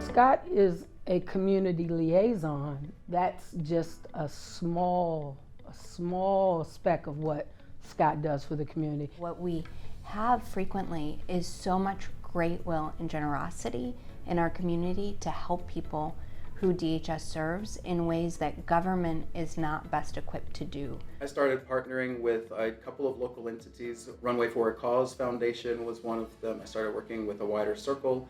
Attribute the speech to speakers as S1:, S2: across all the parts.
S1: Scott is a community liaison. That's just a small speck of what Scott does for the community.
S2: What we have frequently is so much great will and generosity in our community to help people who DHS serves in ways that government is not best equipped to do.
S3: I started partnering with a couple of local entities. Runway for a Cause Foundation was one of them. I started working with a wider circle.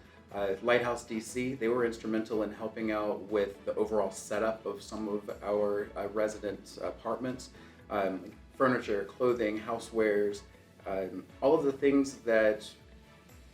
S3: Lighthouse DC, they were instrumental in helping out with the overall setup of some of our resident apartments. Furniture, clothing, housewares, all of the things that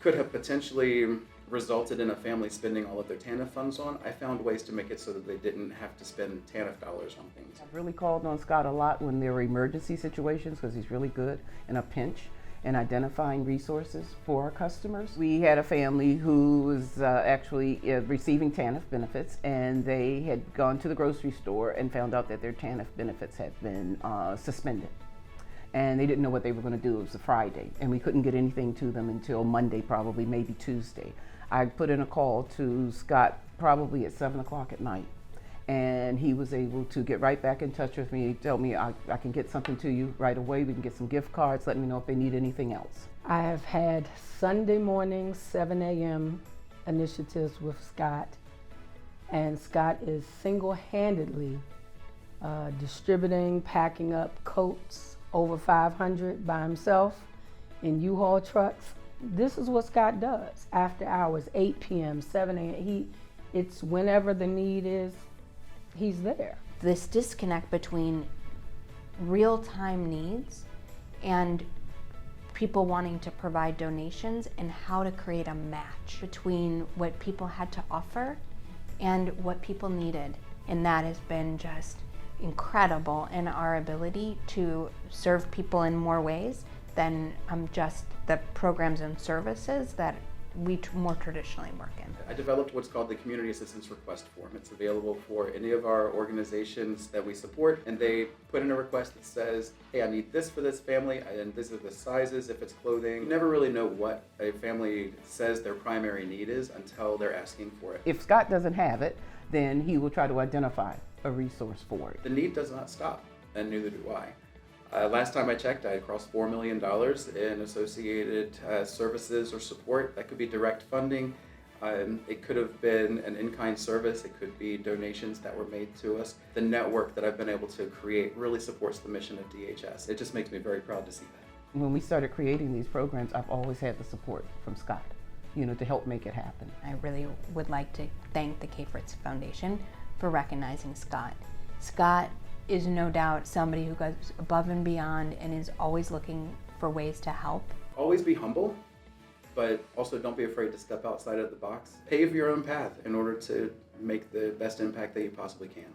S3: could have potentially resulted in a family spending all of their TANF funds on. I found ways to make it so that they didn't have to spend TANF dollars on things.
S4: I've really called on Scott a lot when there were emergency situations because he's really good in a pinch and identifying resources for our customers. We had a family who was actually receiving TANF benefits, and they had gone to the grocery store and found out that their TANF benefits had been suspended. And they didn't know what they were going to do. It was a Friday, and we couldn't get anything to them until Monday, probably, maybe Tuesday. I put in a call to Scott probably at 7 o'clock at night, and he was able to get right back in touch with me, tell me I can get something to you right away. We can get some gift cards, let me know if they need anything else.
S1: I have had Sunday morning 7 a.m. initiatives with Scott, and Scott is single-handedly distributing, packing up coats, over 500 by himself in U-Haul trucks. This is what Scott does after hours, 8 p.m., 7 a.m. It's whenever the need is, he's there.
S2: This disconnect between real-time needs and people wanting to provide donations and how to create a match between what people had to offer and what people needed. And that has been just incredible in our ability to serve people in more ways than just the programs and services that we more traditionally work in.
S3: I developed what's called the Community Assistance Request Form. It's available for any of our organizations that we support, and they put in a request that says, hey, I need this for this family, and these are the sizes if it's clothing. You never really know what a family says their primary need is until they're asking for it.
S4: If Scott doesn't have it, then he will try to identify a resource for it.
S3: The need does not stop, and neither do I. Last time I checked, I had crossed $4 million in associated services or support. That could be direct funding. It could have been an in-kind service. It could be donations that were made to us. The network that I've been able to create really supports the mission of DHS. It just makes me very proud to see that.
S4: When we started creating these programs, I've always had the support from Scott, to help make it happen.
S2: I really would like to thank the Cafritz Foundation for recognizing Scott. Scott is no doubt somebody who goes above and beyond and is always looking for ways to help.
S3: Always be humble, but also don't be afraid to step outside of the box. Pave your own path in order to make the best impact that you possibly can.